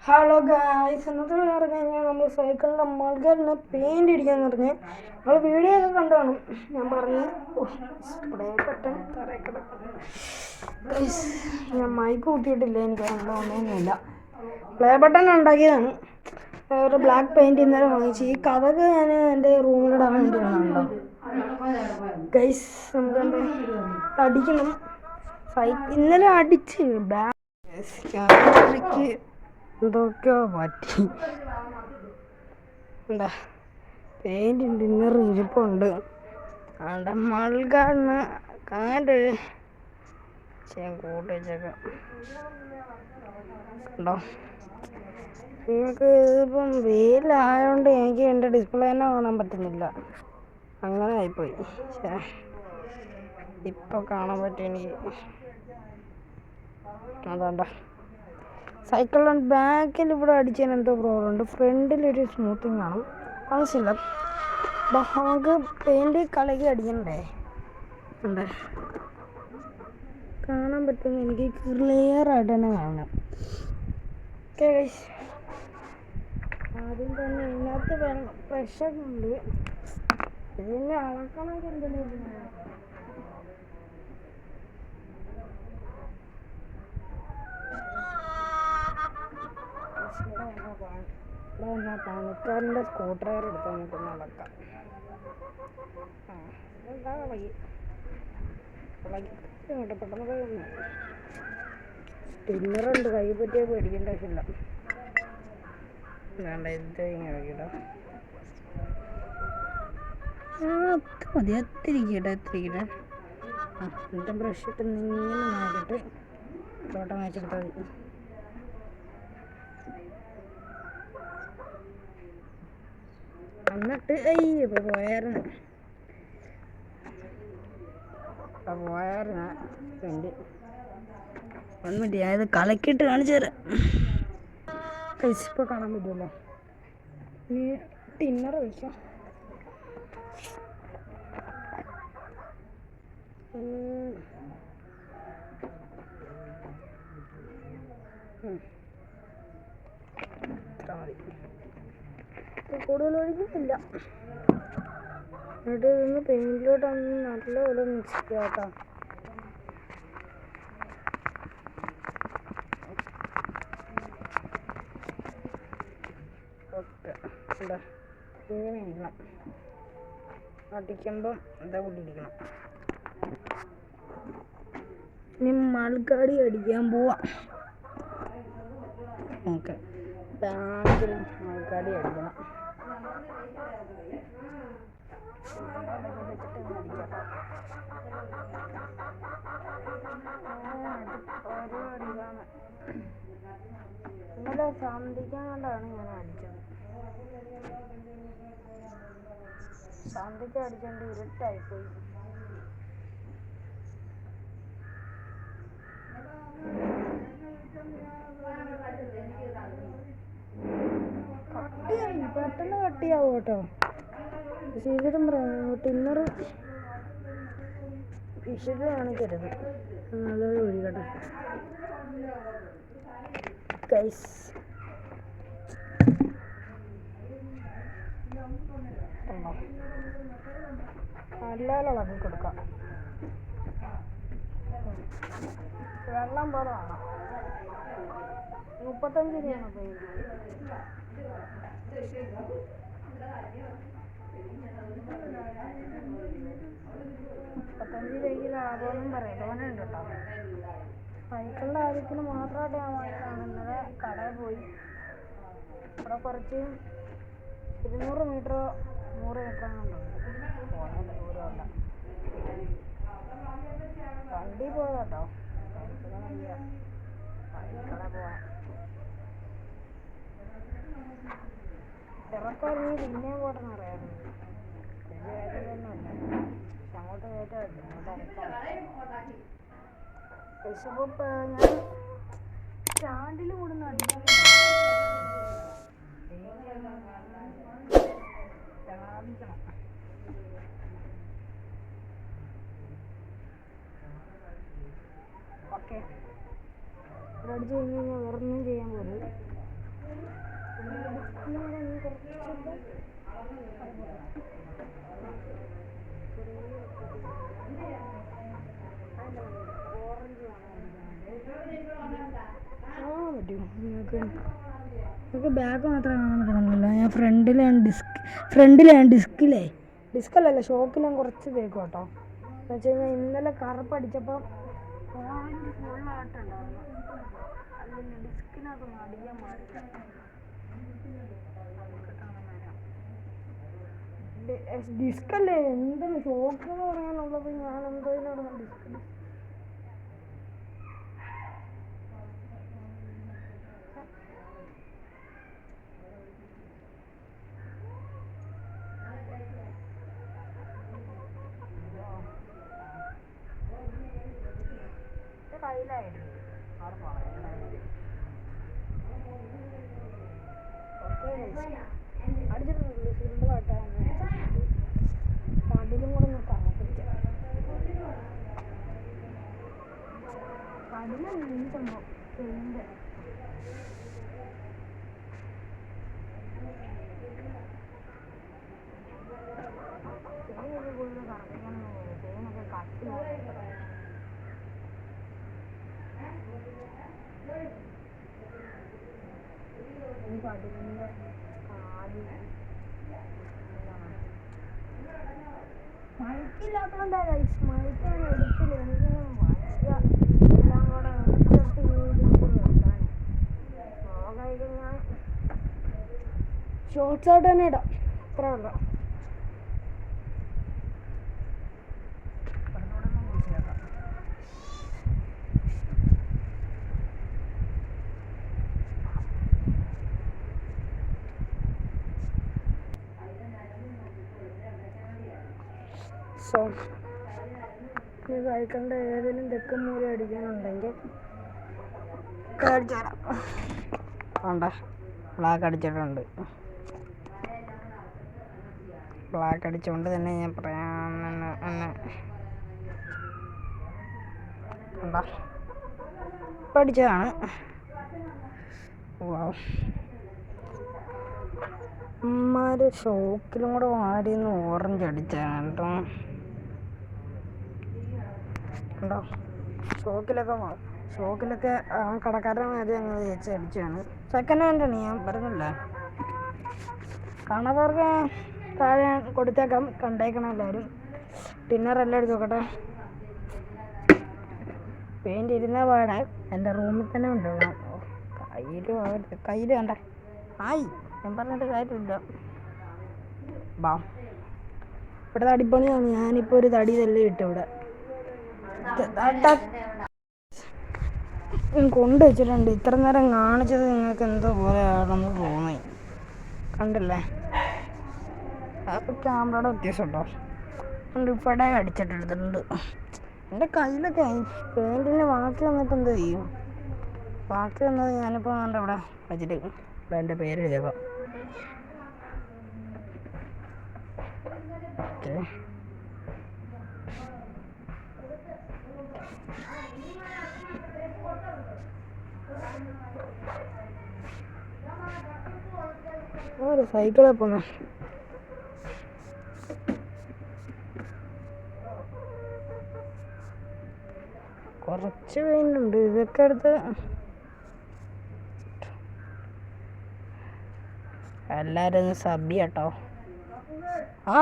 Hello guys, ഇന്നത്തെ പറഞ്ഞു കഴിഞ്ഞാൽ നമ്മൾ സൈക്കിളിൻ്റെ മൾഗറിന് പെയിൻ്റ് അടിക്കാന്ന് പറഞ്ഞ് നമ്മൾ വീഡിയോ ഒക്കെ കണ്ടാണ്. ഞാൻ പറഞ്ഞു സ്പ്രേ ബട്ടൺ ഞാൻ മൈക്ക് കൂട്ടിയിട്ടില്ല, എനിക്ക് ഒന്നുമില്ല. പ്ലേ ബട്ടൺ ഉണ്ടാക്കിയതാണ്. ഒരു ബ്ലാക്ക് പെയിൻറ് ഇന്നലെ വാങ്ങിച്ചു. ഈ കഥക്ക് ഞാൻ എൻ്റെ റൂമിലിടാൻ വേണ്ടിയാണല്ലോ ഗൈസ്. നമുക്ക് അടിക്കണം. ഇന്നലെ അടിച്ച് ക്യാമറയ്ക്ക് എന്തൊക്കെയോ പറ്റി. എന്താ പെയിൻ്റ് ഉണ്ട്, ഇന്നർ ഇരിപ്പുണ്ട്. അവിടെ മൾഗാണ് കാണ്ട് കൂട്ടിച്ചേക്കാം. ഉണ്ടോ നിങ്ങൾക്ക്? ഇതിപ്പം വെയിലായതുകൊണ്ട് എനിക്ക് എൻ്റെ ഡിസ്പ്ലേ തന്നെ കാണാൻ പറ്റുന്നില്ല. അങ്ങനെ ആയിപ്പോയി. ഇപ്പോൾ കാണാൻ പറ്റും എനിക്ക്. അതാണ്ട സൈക്കിളിൻ്റെ ബാക്കിൽ ഇവിടെ അടിച്ചതിന് എന്തോ പ്രോബ്ലം ഉണ്ട്. ഫ്രണ്ടിലൊരു സ്മൂത്തിങ് കാണും, ആവശ്യമില്ല. നമുക്ക് പെയിൻറ് കലക്കി അടിക്കണ്ടേ? ഉണ്ട്, കാണാൻ പറ്റുന്ന എനിക്ക് ക്ലിയർ ആയിട്ട് തന്നെ കാണാം. ആദ്യം തന്നെ ഇതിനകത്ത് പ്രഷറുണ്ട്. ഇതിനെ അളക്കണമെങ്കിൽ എന്തെങ്കിലും പണിക്കാരൻ്റെ സ്ക്രൂ ഡ്രൈവർ എടുത്ത് നമുക്കൊന്ന് അളക്കാം. എന്താ പെട്ടെന്ന് ടിന്നറുണ്ട്, കൈ പറ്റിയാൽ പേടിക്കേണ്ട ആവശ്യമില്ല. വേണ്ട, ഇത് ഇങ്ങനെ ഇടാം. മതി, എത്തിരിക്കട്ടെ. എന്നിട്ട് ബ്രഷ് ഇട്ട് നീങ്ങി നോക്കിയിട്ട് തോട്ടം വെച്ചെടുത്താൽ മതി. എന്നിട്ട് പോയായിരുന്നു വേണ്ടി വന്നിട്ട് ഞാനിത് കലക്കിയിട്ട് കാണിച്ചു തരാം. ഇപ്പോൾ കാണാൻ പറ്റുമല്ലോ. ഇനി ടിന്നർ ഒഴിക്കാം. കൂടുതൽ ഒഴിക്കുന്നില്ല. എന്നിട്ട് ഇതൊന്ന് പെയിൻറ്റിലോട്ടൊന്ന് നല്ലപോലെ മിക്സ് ചെയ്യാം കേട്ടോ. ഓക്കെ, എന്താ ഇങ്ങനെ ഇരിക്കണം. അടിക്കുമ്പം എന്താ കൊണ്ടിരിക്കണം. ഇനി മൾഗാടി അടിക്കാൻ പോവാം. ഓക്കെ, ബാക്കിൽ മൾഗാടി അടിക്കണം. ഇന്നലെ സന്ധിക്കാൻ കൊണ്ടാണ് ഞാൻ അടിച്ചത്. സന്ധിക്ക് അടിച്ചോണ്ട് ഇരുട്ടായിപ്പോയി. പെട്ടെന്ന് കട്ടിയാവും കേട്ടോ. ശീതരം ടിന്നർ വിഷുക്ക് കാണിക്കരുത്, നല്ലൊരു ഒഴികട്ടെ ഗൈസ്. നല്ല ഇളക്കി കൊടുക്കാം. വെള്ളം പോലെ വേണം. 35 രൂപയാണ് പെയിൻറ്. 35 രൂപയ്ക്ക് ലാഭമൊന്നും പറയാം, തോനെ ഉണ്ട് കേട്ടോ. സൈക്കിളിൻ്റെ ആവശ്യത്തിന് മാത്രമായിട്ട് ഞാൻ വാങ്ങിയതാണ്. ഇന്നലെ കടയിൽ പോയി. ഇവിടെ കുറച്ച് 200 മീറ്ററോ 100 മീറ്ററോ കണ്ടുണ്ട്. പോകാൻ ദൂരമല്ല, വണ്ടി പോയതാട്ടോ. സൈക്കിളെ പോവാൻ ഇറക്കമാണെങ്കിൽ പിന്നെയും പോട്ടെന്ന് പറയാറുണ്ട്. വലിയ കാര്യം തന്നെയല്ല, പക്ഷെ അങ്ങോട്ട് കയറ്റാമല്ലോ, അങ്ങോട്ട് ഇറക്കാം. ഞാൻ സ്റ്റാൻഡിൽ കൂടുന്ന അടിക്കണം. ഓക്കെ, ഇവിടെ അടിച്ച് കഴിഞ്ഞ് കഴിഞ്ഞാൽ വേറൊന്നും ചെയ്യാൻ പോലും നിങ്ങൾക്ക് ബാക്ക് മാത്രമേ കാണാൻ പറ്റുന്നുള്ളൂ. ഞാൻ ഫ്രണ്ടിലാണ് ഡിസ്കല്ലല്ല ഷോക്കിൽ ഞാൻ കുറച്ച് തേക്കും കേട്ടോ. എന്ന് വെച്ച് കഴിഞ്ഞാൽ ഇന്നലെ കറുപ്പടിച്ചപ്പോൾ ഓറഞ്ച് ഫുള്ളായിട്ടുണ്ടായിരുന്നു. അല്ലെങ്കിൽ ഡിസ്കിനകത്തൊന്നും അടിക്കാൻ പാടില്ല. ഡിസ്കല്ലേ എന്താണ് ഷോക്ക് എന്ന് പറയാനുള്ളത്? ഞാൻ എന്തോ ഡിസ്ക് കയ്യിലായിരുന്നു അടിച്ചിട്ടുണ്ട് സിമ്പിളായിട്ടാണ്. പടിലും കൂടെ ഒന്ന് തറപ്പിച്ച പടിലാണ് ഈ സംഭവം പെയിന്റ്. പെയിനൊക്കെ കൂടുതൽ കറപ്പിക്കാനൊന്നും പെയിനൊക്കെ കട്ടി പടിലിൻ്റെ കാല് മഴക്കില്ലാത്തോണ്ടാ കഴിച്ച്. മഴക്കാൻ എടുത്തില്ല. എനിക്കൊന്നും വയ്യ. എല്ലാം കൂടെ എടുത്തിട്ട് വെക്കാൻ നോക്കായി കഴിഞ്ഞാൽ ഷോർട്സ് ഔട്ട് തന്നെ ഇടാം. ഇത്ര ഉള്ളു. സോ ഈ സൈക്കിളിൻ്റെ ഏതെങ്കിലും തെക്കും മൂല അടിക്കാനുണ്ടെങ്കിൽ കാണിച്ചു തരാം. വേണ്ട, ബ്ലാക്ക് അടിച്ചിട്ടുണ്ട്. ബ്ലാക്ക് അടിച്ചുകൊണ്ട് തന്നെ ഞാൻ പറയാം. എന്താ പഠിച്ചതാണ്. അമ്മമാര് ഷോക്കിലും കൂടെ വാരിന്ന് ഓറഞ്ച് അടിച്ചാണ് കേട്ടോ. ഉണ്ടോ ഷോക്കിലൊക്കെ ആ കടക്കാരൻ മാതിരി അങ്ങ് തേച്ച് അടിച്ചാണ്. സെക്കൻഡ് ഹാൻഡാണ്, ഞാൻ പറഞ്ഞില്ല. കാണാത്തവർക്ക് താഴെ കൊടുത്തേക്കാം. കണ്ടേക്കണം എല്ലാവരും. ടിന്നറെല്ലാം എടുത്ത് നോക്കട്ടെ. പെയിൻറ് ഇരുന്ന പാടെ എൻ്റെ റൂമിൽ തന്നെ ഉണ്ടാകണം. കയ്യിൽ കണ്ട ആയി ഞാൻ പറഞ്ഞിട്ട് കാര്യമില്ല. ബാ, ഇവിടെ തടിപ്പണിയാണ്. ഞാനിപ്പോൾ ഒരു തടി തന്നെ ഇട്ടു ഇവിടെ കൊണ്ട് വെച്ചിട്ടുണ്ട്. ഇത്ര നേരം കാണിച്ചത് നിങ്ങൾക്ക് എന്തോ പോലെ ആണെന്ന് തോന്നി. കണ്ടില്ലേ, ക്യാമറയുടെ വ്യത്യാസം ഉണ്ടോ? ഇവിടെ അടിച്ചിട്ടെടുത്തിട്ടുണ്ട്. എൻ്റെ കയ്യിലൊക്കെ പെയിൻറ്റിന് ബാക്കി വന്നിട്ട് എന്ത് ചെയ്യും? ബാക്കി വന്നത് ഞാനിപ്പോൾ വേണ്ട ഇവിടെ വെച്ചിട്ട് ഇവിടെ എൻ്റെ പേര് എഴുതാം. ഓക്കെ, ഒരു സൈക്കിളെ പോന്ന കുറച്ച് പെയിൻ്റുണ്ട്. ഇതൊക്കെ എടുത്ത് എല്ലാവരും ഒന്ന് സബ് കേട്ടോ. ആ